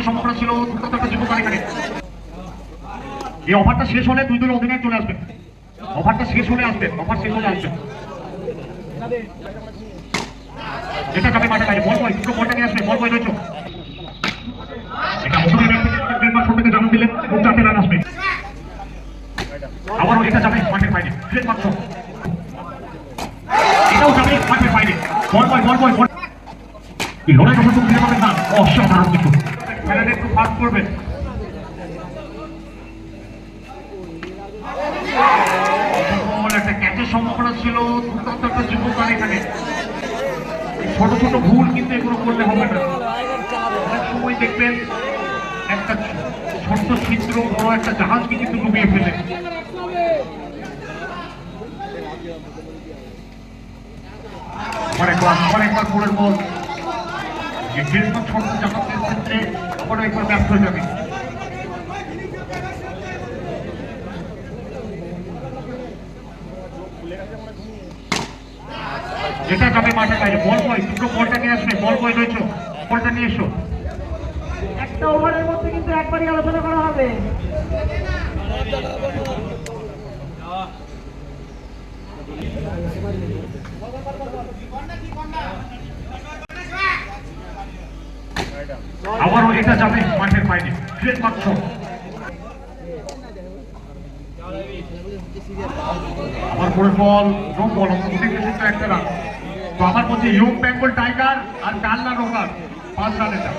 সম্ভাবনা ছিল দুর্দান্ত একটা যুবকার এখানে। এই ওভারটা শেষ হলে দুই দল অধিনায়ক চলে আসবে। ওভারটা শেষ হলে আসবে, ওভার শেষ হলে আসবে। এটা যাবে মাঠে বাইরে, বল বয় দুটো বলটা নিয়ে আসবে, বল বয় রয়েছে। এটা ওপেনার ব্যাটসম্যান থেকে জানান দিলেন খুব চাপে রান আসবে। আবারও এটা যাবে মাঠের বাইরে, ফ্লেট মাত্র। এটাও যাবে মাঠের বাইরে, বল বয় বল বয় বল। এই লড়াই কথা তো ফিরে পাবেন না, অসাধারণ কিছু। খেলাটা একটু ফাস্ট করবেন। একটা ক্যাচের সম্ভাবনা ছিল, দুর্দান্ত একটা যুবকার এখানে। ছোট ছোট ভুল কিন্তু এগুলো করলে হবে না। অনেক সময় দেখবেন একটা ছোট্ট ছিদ্র বড় একটা জাহাজকে কিন্তু ডুবিয়ে ফেলে। অনেকবার পরের বল ছোট্ট জাহাজের ক্ষেত্রে আবার একবার ব্যর্থ হয়ে যাবে। যেটা যাবে মাঠে বাইরে, বল বয় দুটো বলটা নিয়ে আসবে, বল বয় রয়েছে, বলটা নিয়ে এসো। একটা ওভারের মধ্যে কিন্তু একবারই আলোচনা করা হবে। আবারও এটা যাবে মাঠের বাইরে, ফ্লেট মাত্র। আমার পরের বল নো বল, একটা রান। তো আমার বলছে ইয়ং বেঙ্গল টাইগার আর কালনা রোকার 5 রান। এটা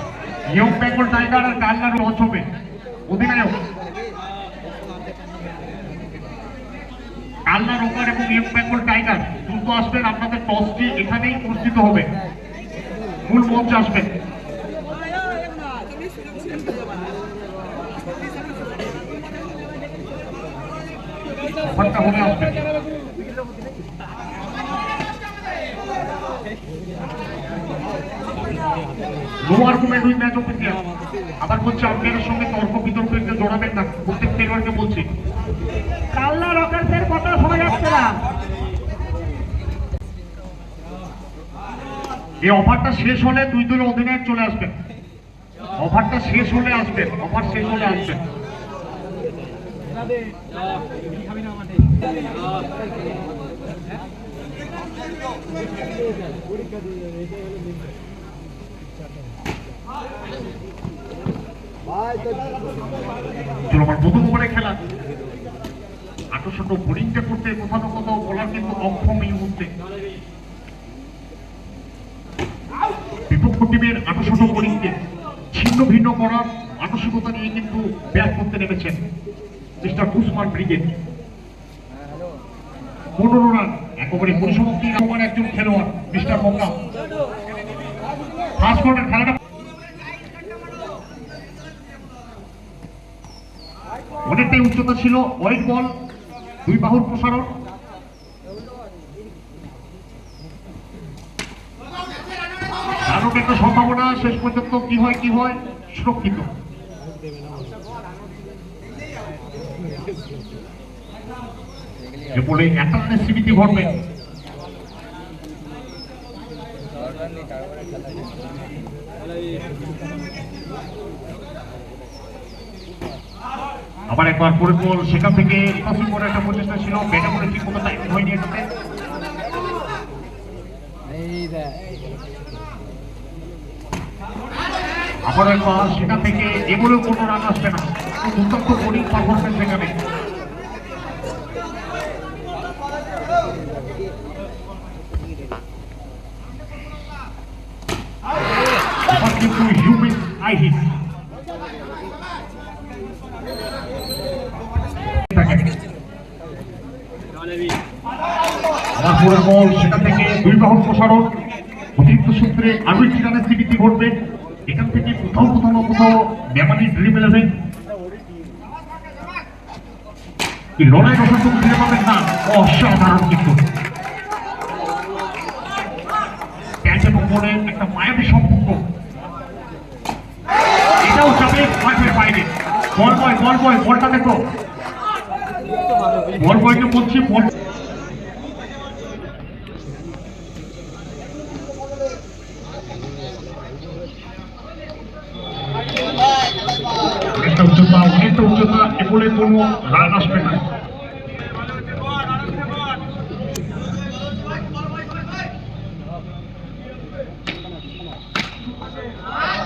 ইয়ং বেঙ্গল টাইগার আর কালনা লঞ্চ হবে। অধিনায়ক কালনা রোকার এবং ইয়ং বেঙ্গল টাইগার দ্রুত আসবেন। আপনাদের টসটি এখানেই অনুষ্ঠিত হবে, মূল মঞ্চে আসবেন। হলে আসবেন। No argument with match official. আবার বলছে আম্পায়ারের সঙ্গে তর্ক বিতর্ক একটু জড়াবেন না, প্রত্যেক খেলোয়াড়কে বলছি। কালনা রকার্সের কথা শোনা যাচ্ছে না। এই ওভারটা শেষ হলে দুই দলের অধিনায়ক চলে আসবেন। ওভারটা শেষ হলে আসবেন, ওভার শেষ হলে আসবেন। চলো আমার প্রথম ওভারে খেলা। 800 বোলিংটা করতে কোথাও কোথাও বলার কিন্তু অক্ষম এই মুহূর্তে। বিপক্ষ টিমের 800 বোলিংকে ছিন্ন ভিন্ন করার মানসিকতা নিয়ে কিন্তু ব্যাট করতে নেমেছেন মিস্টার কুসমান ব্রিগেড। 15 রান একেবারে পরিসমাপ্তি আমার একজন খেলোয়াড় মিস্টার মক্কা। ফার্স্ট কোয়ার্টার খেলাটা অনেকটাই উচ্চতা ছিল, ওয়াইড বল, দুই বাহুর প্রসারণ। দারুণ একটা সম্ভাবনা, শেষ পর্যন্ত কি হয় সুরক্ষিত। বলে একটা রানের স্মৃতি ঘটবে। আবার একবার পরে বল, সেখান থেকে রিপাসিং করার একটা প্রচেষ্টা ছিল, ব্যাটে করে ঠিক মতো টাইম হয়নি এটাতে। আবার একবার সেখান থেকে এগুলোও কোনো রান আসবে না, দুর্দান্ত বোলিং পারফরমেন্স সেখানে। কিন্তু হিউম্যান আই হিট আমার পরের বল, সেখান থেকে দুই বাহুর প্রসারণ, অতিরিক্ত সূত্রে আরো একটি রানের স্বীকৃতি ঘটবে। এখান থেকে কোথাও বেমানি ড্রিম 11 লড়াই কথা তো ফিরে পাবেন না, অসাধারণ কিন্তু ব্যাট এবং বলের একটা মায়াবী সম্পর্ক। এটাও যাবে মাঠের বাইরে, বল বয় বলটা দেখো, বল বয়কে বলছি বল বা অনেকটা উচ্চতা, এ বলে কোনো রান আসবে না।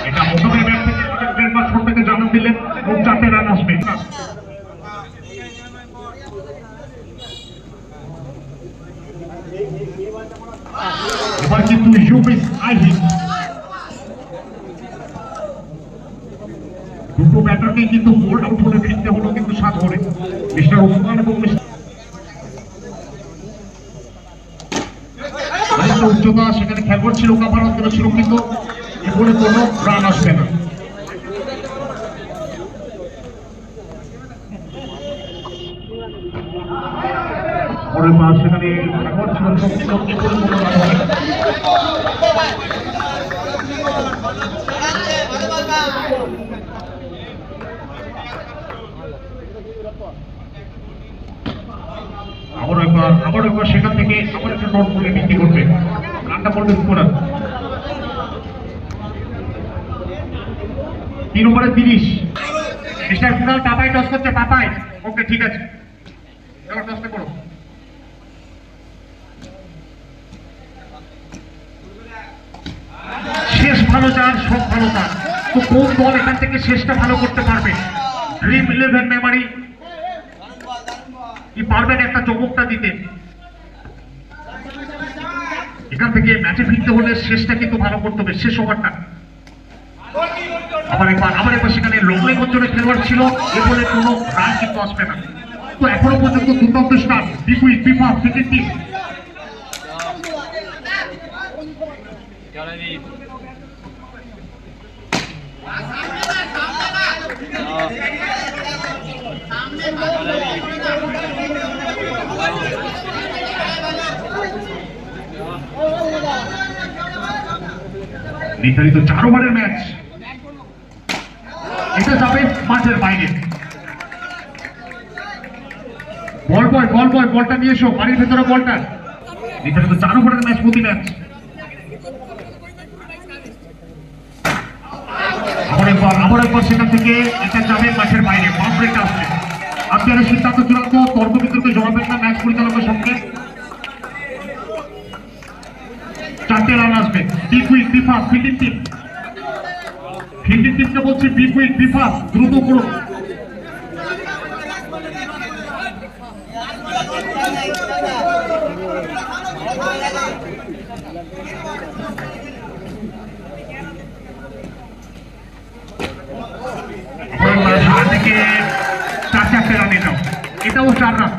এটা প্রথমে ব্যাট থেকে গ্রেটবার শটটাকে জানান দিলেন এবং 4টে রান আসবে। এবার কিন্তু ইউমিস আহিন দুটো ব্যাটারকে কিন্তু বোল্ড আউট হলে ফিরতে হলো কিন্তু 7 ওভারে। মিস্টার ওসমান এবং উচ্চতা, সেখানে খেলোয়াড় ছিল, কাভার অন্তরে ছিল, কিন্তু এ বলে কোনো রান আসবে না। পরের বার সেখানে খেলোয়াড় ছিল, শক্তি, এ বলে কোনো রান হবে না। আবার একবার সেখান থেকে আবার একটা ডট বলে বিক্রি করবে, রানটা করবে স্কোরার। 3 ওভারে 30। মিস্টার কুণাল পাপাই টস করছে, পাপাই। ওকে, ঠিক আছে, এবার টসটা করো। শেষ ভালো যার, সব ভালো তার। তো কোন দল এখান থেকে শেষটা ভালো করতে পারবে? ড্রিম 11 মেমারি কি পারবেন একটা চমকটা দিতে? এখান থেকে ম্যাচে ফিরতে হলে শেষটা কিন্তু ভালো করতে হবে, শেষ ওভারটা। আবার একবার সেখানে লংলেগ অঞ্চলে খেলোয়াড় ছিল, এ বলে কোনো রান কিন্তু আসবে না। তো এখনো পর্যন্ত দুর্দান্ত স্টার্ট বিপুল বিফা ক্রিকেট টিম। নির্ধারিত 4 ওভারের ম্যাচ, এটা যাবে মাঠের বাইরে। বল বয় বলটা নিয়ে এসো, বাড়ির ভেতরে বলটা। নির্ধারিত 4 ওভারের ম্যাচ, প্রতি ম্যাচ। আবার একবার সেখান থেকে এটা যাবে মাঠের বাইরে, বাউন্ডারিটা আসবে। আপনারা সিদ্ধান্ত চূড়ান্ত, তর্ক বিতর্কে জড়াবেন না ম্যাচ পরিচালকের সঙ্গে। 4টে রান আসবে। বিকুইক বিফা ফিল্ডিং টিম, ফিল্ডিং টিমকে বলছি বিকুইক বিফা, দ্রুত করুন। থেকে 4 রান, এটাও 4 রান।